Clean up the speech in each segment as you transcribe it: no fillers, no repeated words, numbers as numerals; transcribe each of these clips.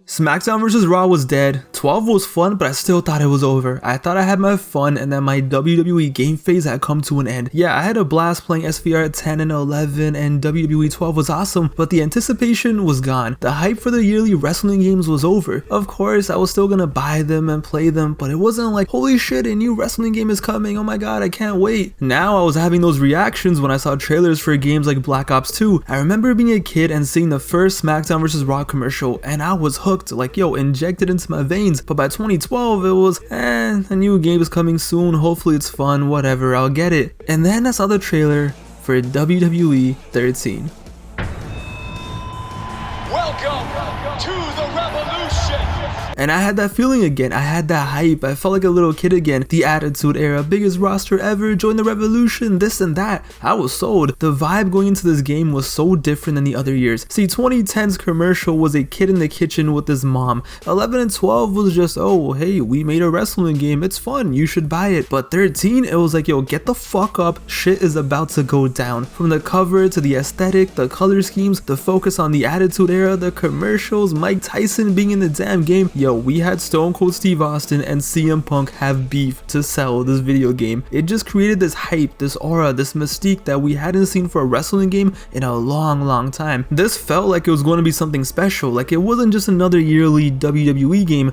SmackDown vs. Raw was dead, 12 was fun, but I still thought it was over. I thought I had my fun and that my WWE game phase had come to an end. Yeah, I had a blast playing SVR 10 and 11 and WWE 12 was awesome, but the anticipation was gone. The hype for the yearly wrestling games was over. Of course, I was still gonna buy them and play them, but it wasn't like, holy shit, a new wrestling game is coming, oh my god, I can't wait. Now I was having those reactions when I saw trailers for games like Black Ops 2. I remember being a kid and seeing the first SmackDown vs. Raw commercial and I was hooked. Like, yo, injected into my veins. But by 2012 it was a new game is coming soon, hopefully it's fun, whatever, I'll get it. And then I saw the trailer for WWE 13. Welcome to the revolution. And I had that feeling again, I had that hype, I felt like a little kid again. The Attitude Era, biggest roster ever, join the revolution, this and that. I was sold. The vibe going into this game was so different than the other years. See, 2010's commercial was a kid in the kitchen with his mom. 11 and 12 was just, oh hey, we made a wrestling game, it's fun, you should buy it. But 13, it was like, yo, get the fuck up, shit is about to go down. From the cover to the aesthetic, the color schemes, the focus on the Attitude Era, the commercials, Mike Tyson being in the damn game. Yo, we had Stone Cold Steve Austin and CM Punk have beef to sell this video game. It just created this hype, this aura, this mystique that we hadn't seen for a wrestling game in a long time. This felt like it was going to be something special, like it wasn't just another yearly WWE game,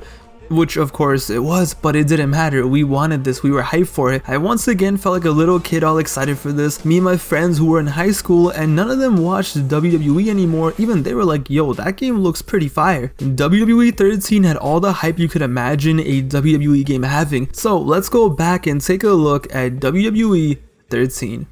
which of course it was, but it didn't matter. We wanted this, we were hyped for it. I once again felt like a little kid all excited for this. Me and my friends who were in high school and none of them watched WWE anymore, even they were like, yo, that game looks pretty fire. WWE 13 had all the hype you could imagine a WWE game having. So let's go back and take a look at WWE 13.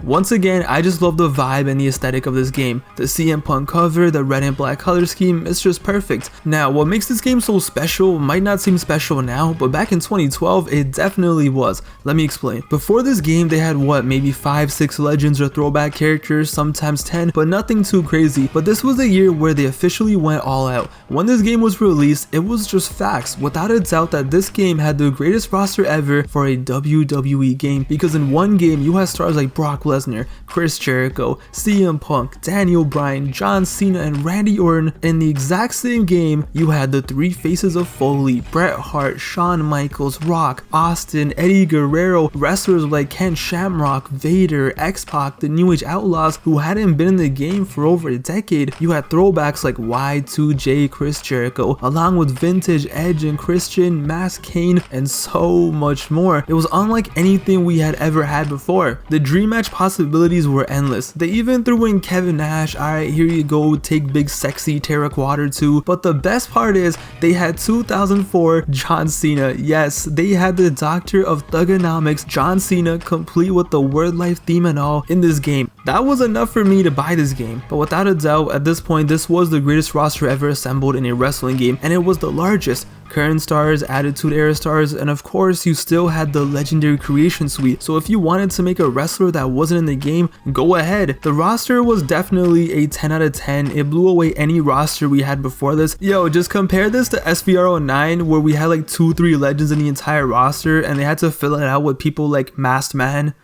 Once again, I just love the vibe and the aesthetic of this game. The CM Punk cover, the red and black color scheme, it's just perfect. Now, what makes this game so special might not seem special now, but back in 2012, it definitely was. Let me explain. Before this game, they had what, maybe 5-6 legends or throwback characters, sometimes 10, but nothing too crazy. But this was the year where they officially went all out. When this game was released, it was just facts, without a doubt that this game had the greatest roster ever for a WWE game, because in one game, you had stars like Brock Lesnar, Chris Jericho, CM Punk, Daniel Bryan, John Cena, and Randy Orton. In the exact same game, you had the three faces of Foley, Bret Hart, Shawn Michaels, Rock, Austin, Eddie Guerrero, wrestlers like Ken Shamrock, Vader, X-Pac, the New Age Outlaws who hadn't been in the game for over a decade. You had throwbacks like Y2J, Chris Jericho, along with vintage Edge and Christian, Mass Kane, and so much more. It was unlike anything we had ever had before. The dream match possibilities were endless. They even threw in Kevin Nash, alright, here you go, take big sexy Tarek Water too. But the best part is they had 2004 John Cena. Yes, they had the Doctor of Thugonomics, John Cena, complete with the word life theme and all in this game. That was enough for me to buy this game. But without a doubt, at this point, this was the greatest roster ever assembled in a wrestling game, and it was the largest. Current stars, Attitude Era stars, and of course you still had the legendary creation suite. So if you wanted to make a wrestler that wasn't in the game, go ahead. The roster was definitely a 10 out of 10. It blew away any roster we had before this. Yo, just compare this to SVR 09 where we had like 2-3 legends in the entire roster and they had to fill it out with people like Masked Man.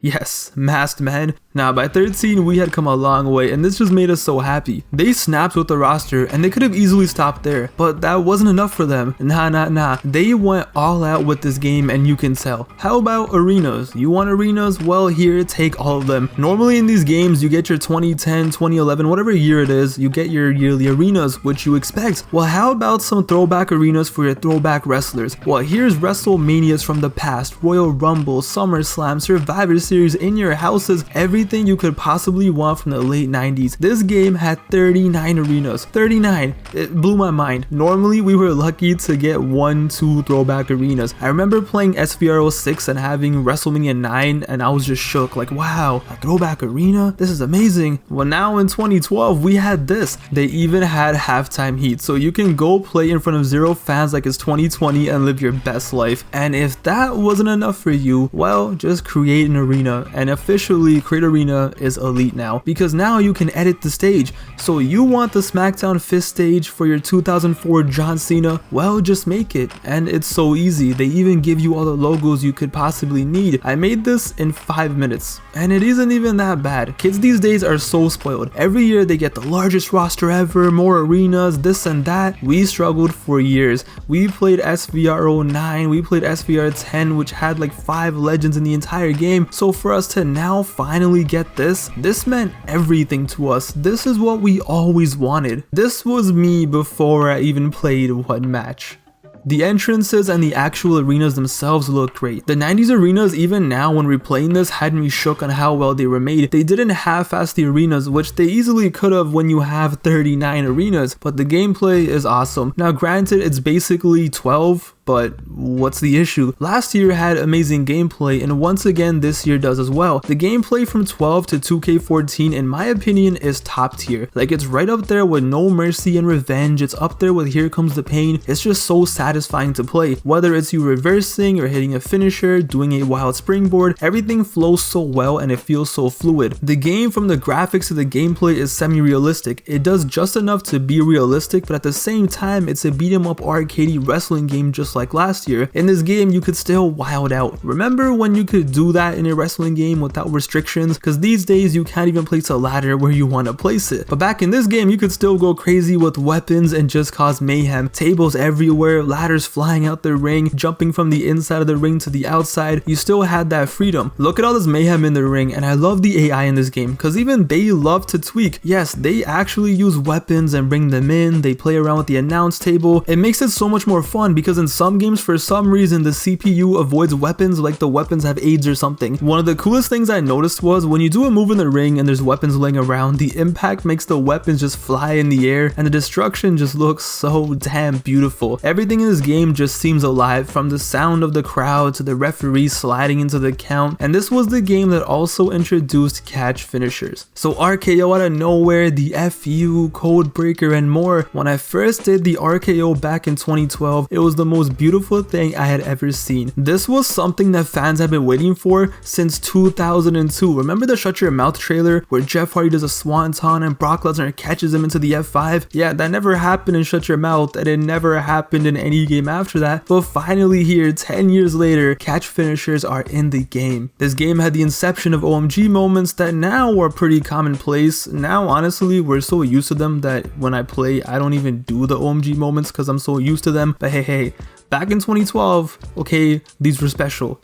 Yes, Masked Man. Now by 13 we had come a long way and this just made us so happy. They snapped with the roster and they could have easily stopped there, but that wasn't enough for them. Nah. They went all out with this game and you can tell. How about arenas? You want arenas? Well, here, take all of them. Normally in these games you get your 2010, 2011, whatever year it is, you get your yearly arenas, which you expect. Well, how about some throwback arenas for your throwback wrestlers? Well, here's WrestleManias from the past, Royal Rumble, SummerSlam, Survivor Series in your houses, everything you could possibly want from the late 90s. This game had 39 arenas. 39. It blew my mind. Normally we were lucky to get 1-2 throwback arenas. I remember playing SVR 06 and having WrestleMania 9 and I was just shook, like, wow, a throwback arena? This is amazing. Well, now in 2012 we had this. They even had halftime heat, so you can go play in front of 0 fans like it's 2020 and live your best life. And if that wasn't enough for you, well, just create an arena and officially create a arena is elite now, because now you can edit the stage. So you want the SmackDown Fist stage for your 2004 John Cena? Well, just make it, and it's so easy. They even give you all the logos you could possibly need. I made this in 5 minutes, and it isn't even that bad. Kids these days are so spoiled. Every year they get the largest roster ever, more arenas, this and that. We struggled for years. We played SVR 09, we played SVR 10, which had like 5 legends in the entire game. So for us to now finally get this meant everything to us. This is what we always wanted. This was me before I even played one match. The entrances and the actual arenas themselves look great. The 90s arenas, even now when replaying this, had me shook on how well they were made. They didn't half-ass the arenas, which they easily could have when you have 39 arenas, but the gameplay is awesome. Now granted, it's basically 12, but what's the issue? Last year had amazing gameplay, and once again this year does as well. The gameplay from 12 to 2K14 in my opinion is top tier. Like, it's right up there with No Mercy and Revenge. It's up there with Here Comes the Pain. It's just so satisfying to play. Whether it's you reversing or hitting a finisher, doing a wild springboard, everything flows so well and it feels so fluid. The game, from the graphics to the gameplay, is semi-realistic. It does just enough to be realistic, but at the same time it's a beat 'em up arcadey wrestling game just like last year. In this game you could still wild out. Remember when you could do that in a wrestling game without restrictions? Because these days you can't even place a ladder where you want to place it. But back in this game you could still go crazy with weapons and just cause mayhem. Tables everywhere, ladders flying out the ring, jumping from the inside of the ring to the outside. You still had that freedom. Look at all this mayhem in the ring, and I love the AI in this game because even they love to tweak. Yes, they actually use weapons and bring them in. They play around with the announce table. It makes it so much more fun because in some games, for some reason, the CPU avoids weapons like the weapons have AIDS or something. One of the coolest things I noticed was when you do a move in the ring and there's weapons laying around, the impact makes the weapons just fly in the air and the destruction just looks so damn beautiful. Everything in this game just seems alive, from the sound of the crowd to the referee sliding into the count. And this was the game that also introduced catch finishers. So RKO out of nowhere, the FU, Code Breaker, and more. When I first did the RKO back in 2012, it was the most beautiful thing I had ever seen. This was something that fans have been waiting for since 2002. Remember the Shut Your Mouth trailer where Jeff Hardy does a swanton and Brock Lesnar catches him into the F5? Yeah, that never happened in Shut Your Mouth, and it never happened in any game after that. But finally here, 10 years later, catch finishers are in the game. This game had the inception of OMG moments that now are pretty commonplace. Now honestly, we're so used to them that when I play, I don't even do the OMG moments because I'm so used to them. But hey, back in 2012, okay, these were special.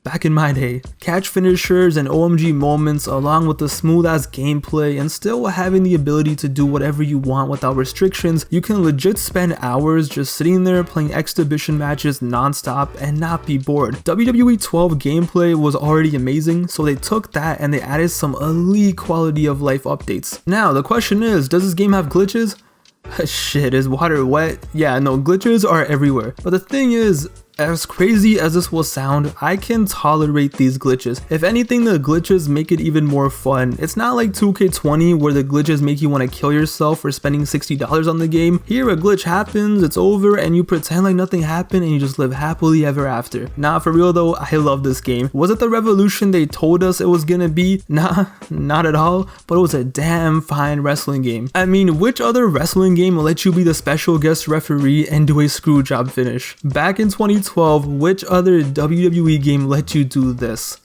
Back in my day, catch finishers and OMG moments, along with the smooth ass gameplay and still having the ability to do whatever you want without restrictions, you can legit spend hours just sitting there playing exhibition matches non-stop and not be bored. WWE 12 gameplay was already amazing, so they took that and they added some elite quality of life updates. Now the question is, does this game have glitches? Shit, is water wet? Yeah, no, glitches are everywhere. But the thing is, as crazy as this will sound, I can tolerate these glitches. If anything, the glitches make it even more fun. It's not like 2K20 where the glitches make you want to kill yourself for spending $60 on the game. Here a glitch happens, it's over, and you pretend like nothing happened and you just live happily ever after. Nah, for real though, I love this game. Was it the revolution they told us it was gonna be? Nah, not at all, but it was a damn fine wrestling game. I mean, which other wrestling game will let you be the special guest referee and do a screw job finish? Back in 2012, which other WWE game let you do this?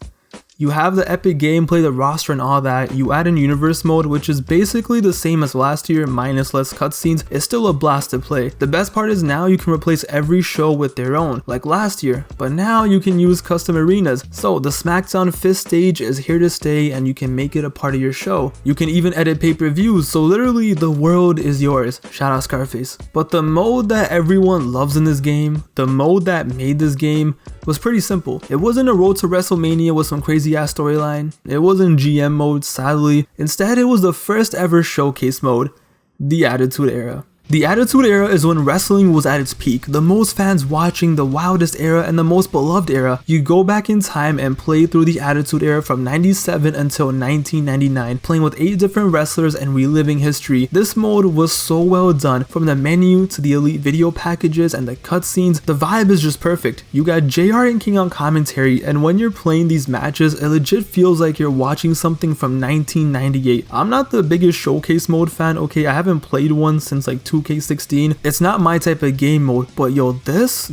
You have the epic gameplay, the roster and all that. You add in universe mode, which is basically the same as last year minus less cutscenes. It's still a blast to play. The best part is now you can replace every show with their own, like last year, but now you can use custom arenas. So the SmackDown Fist stage is here to stay and you can make it a part of your show. You can even edit pay-per-views, so literally the world is yours. Shout out Scarface. But the mode that everyone loves in this game, the mode that made this game, was pretty simple. It wasn't a road to WrestleMania with some crazy ass storyline. It wasn't GM mode, sadly. Instead, it was the first ever showcase mode, the Attitude Era. The Attitude Era is when wrestling was at its peak, the most fans watching, the wildest era, and the most beloved era. You go back in time and play through the Attitude Era from 97 until 1999, playing with 8 different wrestlers and reliving history. This mode was so well done, from the menu to the elite video packages and the cutscenes. The vibe is just perfect. You got JR and King on commentary, and when you're playing these matches, it legit feels like you're watching something from 1998. I'm not the biggest showcase mode fan, okay, I haven't played one since like 2K16. It's not my type of game mode, but yo, this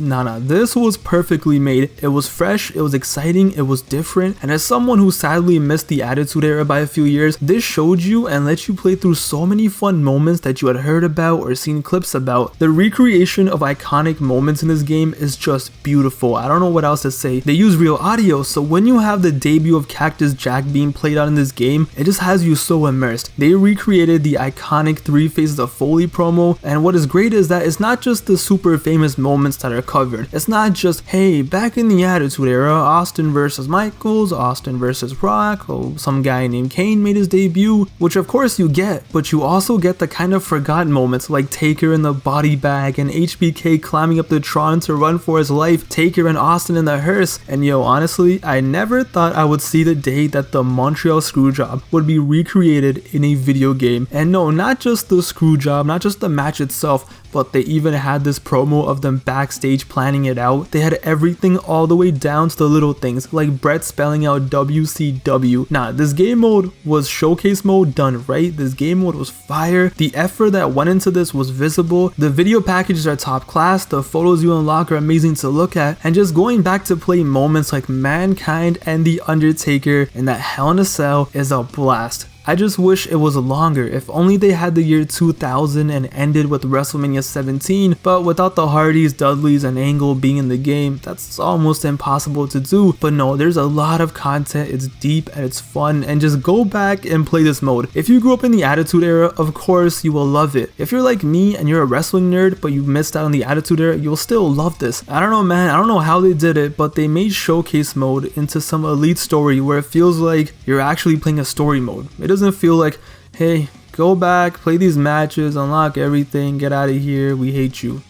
was perfectly made. It was fresh, it was exciting, it was different, and as someone who sadly missed the Attitude Era by a few years, this showed you and let you play through so many fun moments that you had heard about or seen clips about. The recreation of iconic moments in this game is just beautiful. I don't know what else to say. They use real audio, so when you have the debut of Cactus Jack being played out in this game, it just has you so immersed. They recreated the iconic 3 Faces of Foley promo, and what is great is that it's not just the super famous moments that are covered. It's not just, hey, back in the Attitude Era, Austin versus Michaels, Austin versus Rock, or some guy named Kane made his debut, which of course you get, but you also get the kind of forgotten moments like Taker in the body bag and HBK climbing up the Tron to run for his life, Taker and Austin in the hearse. And yo, honestly, I never thought I would see the day that the Montreal Screwjob would be recreated in a video game. And no, not just the Screwjob, not just the match itself, but they even had this promo of them backstage planning it out. They had everything all the way down to the little things, like Brett spelling out WCW. Nah, this game mode was showcase mode done right. This game mode was fire. The effort that went into this was visible. The video packages are top class. The photos you unlock are amazing to look at. And just going back to play moments like Mankind and The Undertaker in that Hell in a Cell is a blast. I just wish it was longer. If only they had the year 2000 and ended with WrestleMania 17, but without the Hardys, Dudleys, and Angle being in the game, that's almost impossible to do. But no, there's a lot of content, it's deep and it's fun, and just go back and play this mode. If you grew up in the Attitude Era, of course you will love it. If you're like me and you're a wrestling nerd but you missed out on the Attitude Era, you'll still love this. I don't know, man, I don't know how they did it, but they made showcase mode into some elite story where it feels like you're actually playing a story mode. It doesn't feel like, hey, go back, play these matches, unlock everything, get out of here, we hate you.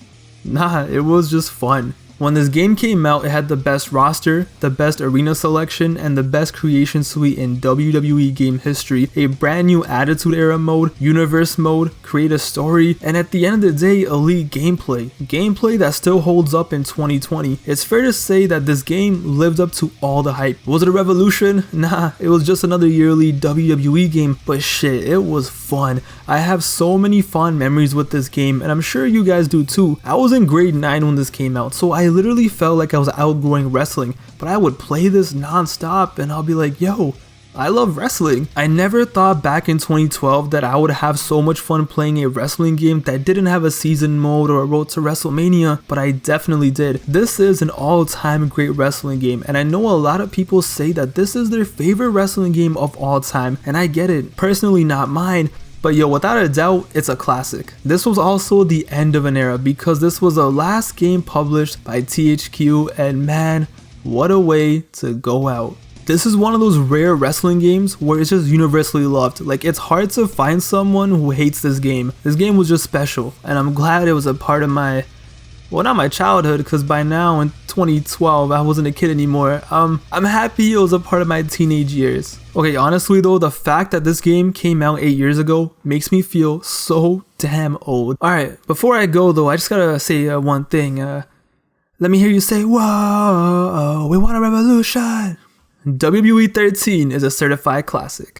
Nah, it was just fun. When this game came out, it had the best roster, the best arena selection, and the best creation suite in WWE game history. A brand new Attitude Era mode, universe mode, create a story, and at the end of the day, elite gameplay. Gameplay that still holds up in 2020. It's fair to say that this game lived up to all the hype. Was it a revolution? Nah, it was just another yearly WWE game, but shit, it was fun. I have so many fond memories with this game, and I'm sure you guys do too. I was in grade 9 when this came out, so I literally felt like I was outgrowing wrestling, but I would play this non-stop and I'll be like, yo, I love wrestling. I never thought back in 2012 that I would have so much fun playing a wrestling game that didn't have a season mode or a road to WrestleMania, but I definitely did. This is an all-time great wrestling game, and I know a lot of people say that this is their favorite wrestling game of all time, and I get it. Personally, not mine. But yo, without a doubt, it's a classic. This was also the end of an era because this was the last game published by THQ, and man, what a way to go out. This is one of those rare wrestling games where it's just universally loved. Like, it's hard to find someone who hates this game. This game was just special, and I'm glad it was a part of my, well, not my childhood, because by now in 2012 I wasn't a kid anymore. I'm happy it was a part of my teenage years. Okay, honestly though, the fact that this game came out 8 years ago makes me feel so damn old. Alright, before I go though, I just gotta say one thing. Let me hear you say, whoa, we want a revolution. WWE 13 is a certified classic.